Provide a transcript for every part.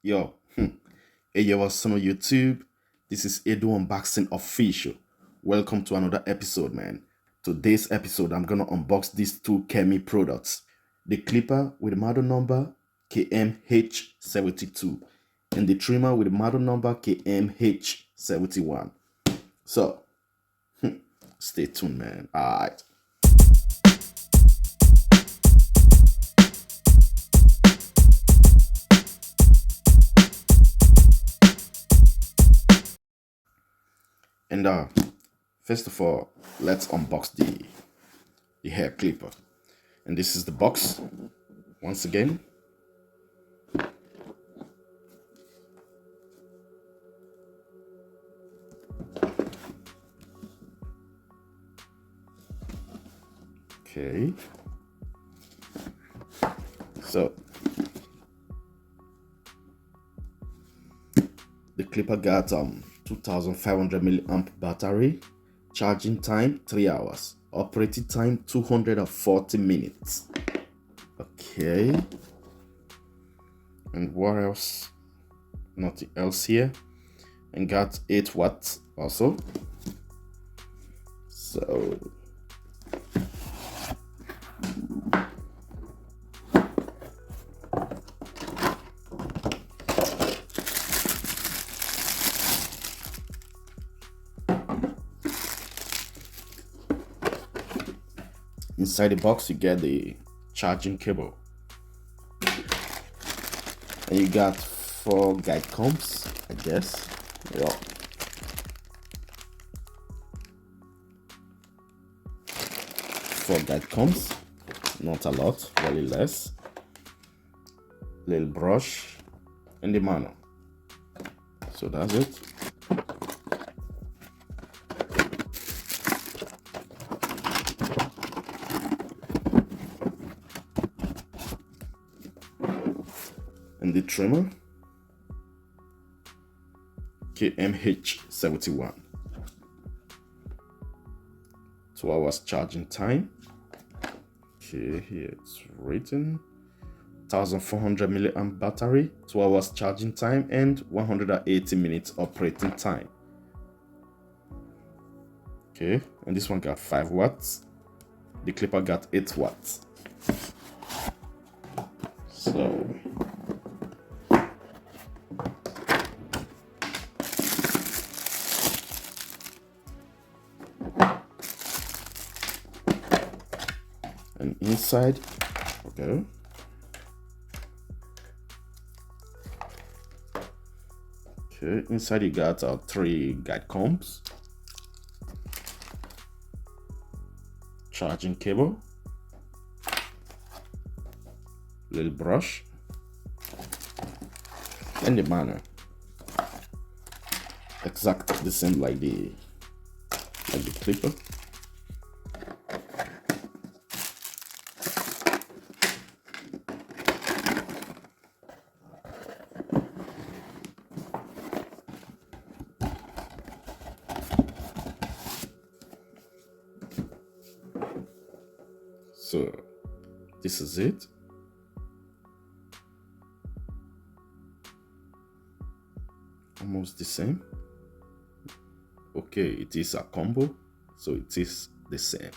Yo, hey yo, what's on YouTube? This is Edu Unboxing Official. Welcome to another episode, man. Today's episode, I'm gonna unbox these two Kemei products: the clipper with the model number KMH72 and the trimmer with the model number KMH71. So, stay tuned, man. All right. And first of all, let's unbox the hair clipper. And this is the box once again. Okay. So the clipper got 2500 milliamp battery, charging time 3 hours, operating time 240 minutes. Okay. And what else? Nothing else here. And got 8 watts also. So inside the box you get the charging cable, and you got 4 guide combs, I guess. Yeah. 4 guide combs, not a lot, very less. Little brush and the manual. So that's it. And the trimmer KMH71. 2 hours charging time. Okay, here it's written 1400 milliamp battery, 2 hours charging time, and 180 minutes operating time. Okay, and this one got 5 watts. The clipper got 8 watts. So and inside, okay, inside you got 3 guide combs, charging cable, little brush, and the manual. Exactly the same like the clipper. So this is it. Almost the same. Okay, it is a combo, so it is the same.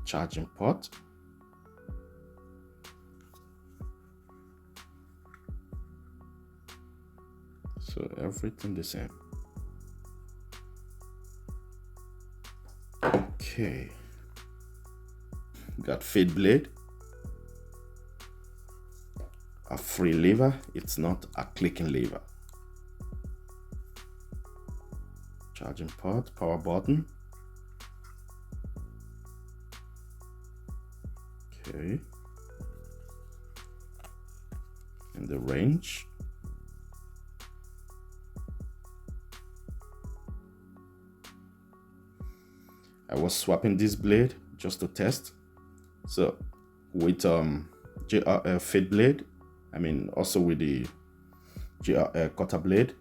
Charging port. So everything the same. Okay. Got fade blade, a free lever, it's not a clicking lever. Charging port, power button. Okay. And the range. I was swapping this blade just to test. So with JRL fade blade, I mean also with the JRL cutter blade,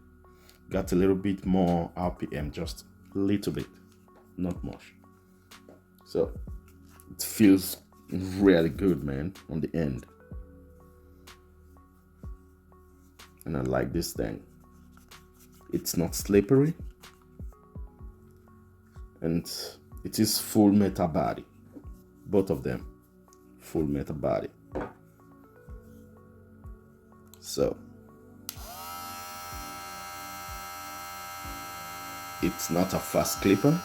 got a little bit more RPM, just a little bit, not much. So it feels really good, man, on the end. And I like this thing. It's not slippery, and it is full metal body. Both of them full metal body. So it's not a fast clipper.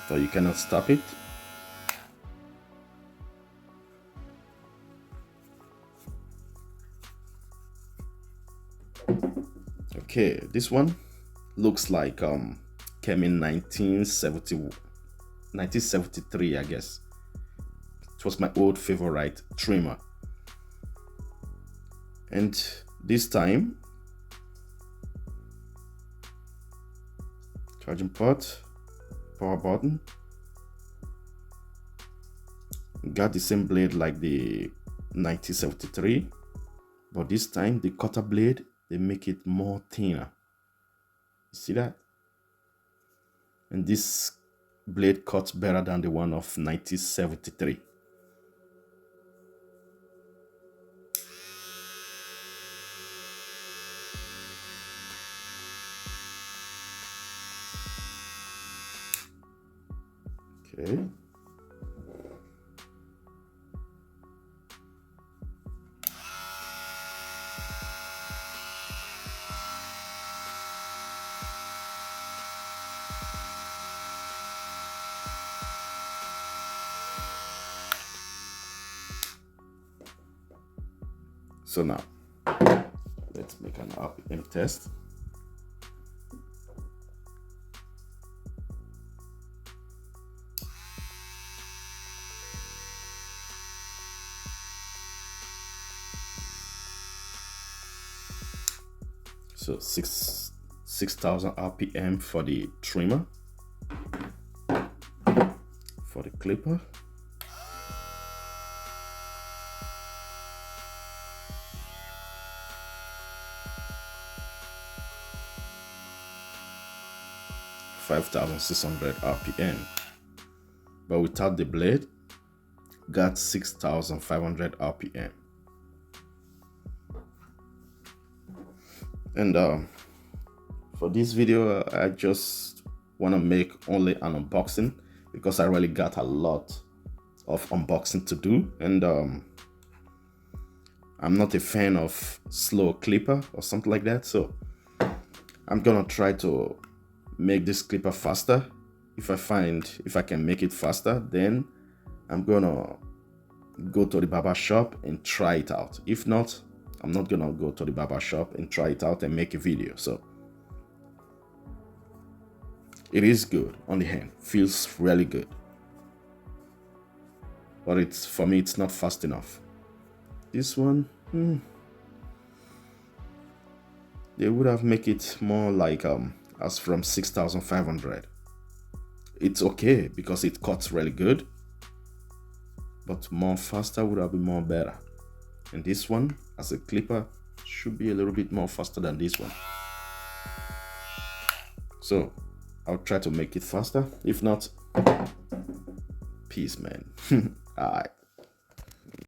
So you cannot stop it. Okay, this one looks like Kemei 1973, I guess. It was my old favorite trimmer. And this time, charging port, power button. Got the same blade like the 1973, but this time the cutter blade, they make it more thinner. You see that? And this blade cuts better than the one of 1973. Okay. So now, let's make an RPM test. So 6,000 RPM for the trimmer. For the clipper. $5,600 RPM, but without the blade, got 6,500 RPM. And for this video, I just want to make only an unboxing because I really got a lot of unboxing to do, and I'm not a fan of slow clipper or something like that, so I'm gonna try to make this clipper faster. If I can make it faster, then I'm gonna go to the barber shop and try it out. If not, I'm not gonna go to the barber shop and try it out and make a video. So it is good on the hand, feels really good, but for me it's not fast enough. This one, they would have make it more like as from 6,500. It's okay because it cuts really good, but more faster would have been more better. And this one, as a clipper, should be a little bit more faster than this one. So I'll try to make it faster. If not, peace, man. All right.